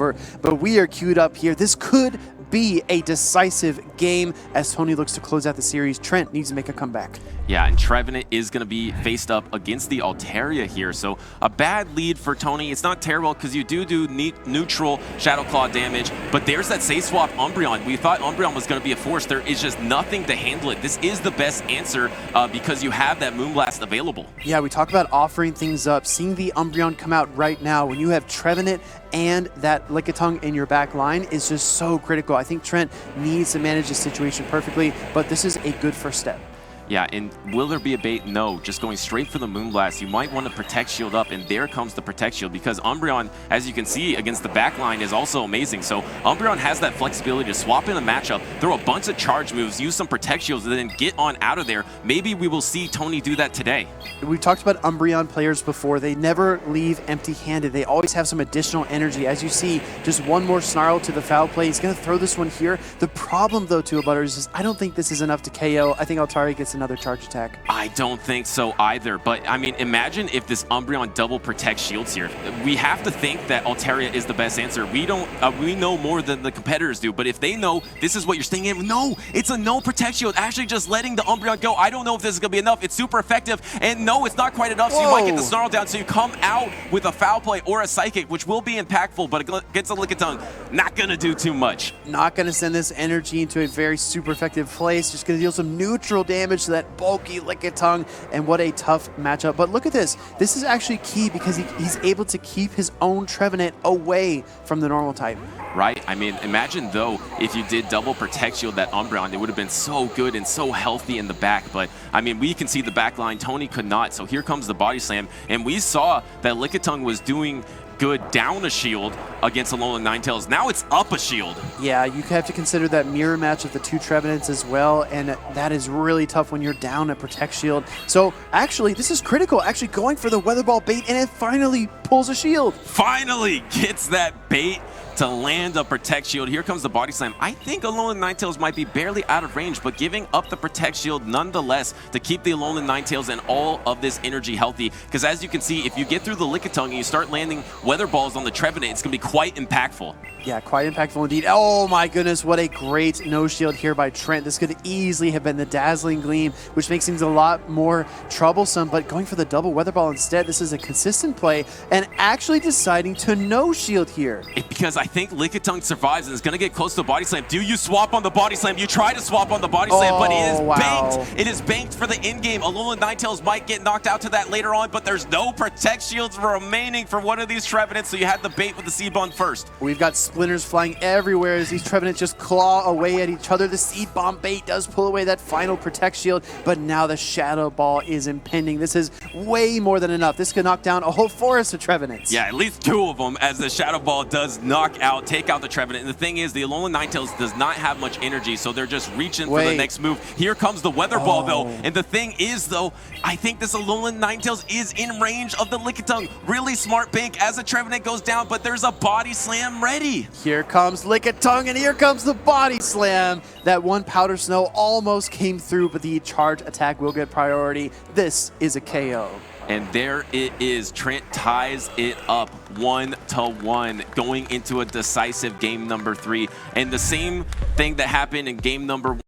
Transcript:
over, but we are queued up here. This could be a decisive game as Tony looks to close out the series. Trent needs to make a comeback. Yeah, and Trevenant is going to be faced up against the Altaria here. So a bad lead for Tony. It's not terrible because you do neutral Shadow Claw damage, but there's that safe swap Umbreon. We thought Umbreon was going to be a force. There is just nothing to handle it. This is the best answer because you have that Moonblast available. Yeah, we talk about offering things up. Seeing the Umbreon come out right now when you have Trevenant and that Lickitung in your back line is just so critical. I think Trent needs to manage the situation perfectly, but this is a good first step. Yeah, and will there be a bait? No, just going straight for the Moonblast. You might want to Protect Shield up, and there comes the Protect Shield because Umbreon, as you can see, against the back line is also amazing. So Umbreon has that flexibility to swap in a matchup, throw a bunch of charge moves, use some Protect Shields, and then get on out of there. Maybe we will see Tony do that today. We've talked about Umbreon players before. They never leave empty-handed. They always have some additional energy. As you see, just one more Snarl to the foul play. He's going to throw this one here. The problem, though, to Butters is I don't think this is enough to KO. I think Altaria gets another charge attack. I don't think so either, but I mean, imagine if this Umbreon double protects shields here. We have to think that Altaria is the best answer. We don't, we know more than the competitors do, but if they know this is what you're staying in, no, it's a no protect shield. Actually just letting the Umbreon go. I don't know if this is gonna be enough. It's super effective, and no, it's not quite enough, so you might get the Snarl down, so you come out with a foul play or a Psychic, which will be impactful, but against a Lickitung, not gonna do too much. Not gonna send this energy into a very super effective place, just gonna deal some neutral damage to that bulky Lickitung, and what a tough matchup. But look at this. This is actually key because he's able to keep his own Trevenant away from the normal type. Right? I mean, imagine though, if you did double protect shield that Umbreon, it would have been so good and so healthy in the back. But I mean, we can see the back line. Tony could not. So here comes the body slam. And we saw that Lickitung was doing good down a shield against Alolan Ninetales. Now it's up a shield. Yeah, you have to consider that mirror match of the two Trevenants as well, and that is really tough when you're down a Protect Shield. So actually, this is critical, actually going for the Weather Ball bait, and it finally pulls a shield. Finally gets that bait to land a Protect Shield. Here comes the body slam. I think Alolan Ninetales might be barely out of range, but giving up the Protect Shield nonetheless to keep the Alolan Ninetales and all of this energy healthy. Because as you can see, if you get through the Lickitung and you start landing Weather Balls on the Trevenant, it's going to be quite impactful. Yeah, quite impactful indeed. Oh my goodness, what a great no shield here by Trent. This could easily have been the Dazzling Gleam, which makes things a lot more troublesome, but going for the double Weather Ball instead, this is a consistent play, and actually deciding to no shield here. Because I think Lickitung survives and is going to get close to the body slam. Do you swap on the body slam? You try to swap on the body slam, but it is banked. It is banked for the in-game. Alolan Ninetales might get knocked out to that later on, but there's no Protect Shields remaining for one of these Trevenants, so you had the bait with the Seed Bomb first. We've got splinters flying everywhere as these Trevenants just claw away at each other. The Seed Bomb bait does pull away that final Protect Shield, but now the Shadow Ball is impending. This is way more than enough. This could knock down a whole forest of Trevenants. Yeah, at least two of them, as the Shadow Ball does knock out, take out the Trevenant. And the thing is, the Alolan Ninetales does not have much energy, so they're just reaching for the next move. Here comes the Weather Ball, though. And the thing is, though, I think this Alolan Ninetales is in range of the Lickitung. Really smart bank as the Trevenant goes down, but there's a body slam ready. Here comes Lickitung, and here comes the body slam. That one Powder Snow almost came through, but the charge attack will get priority. This is a KO. And there it is. Trent ties it up 1-1, going into a decisive game number 3. And the same thing that happened in game number 1.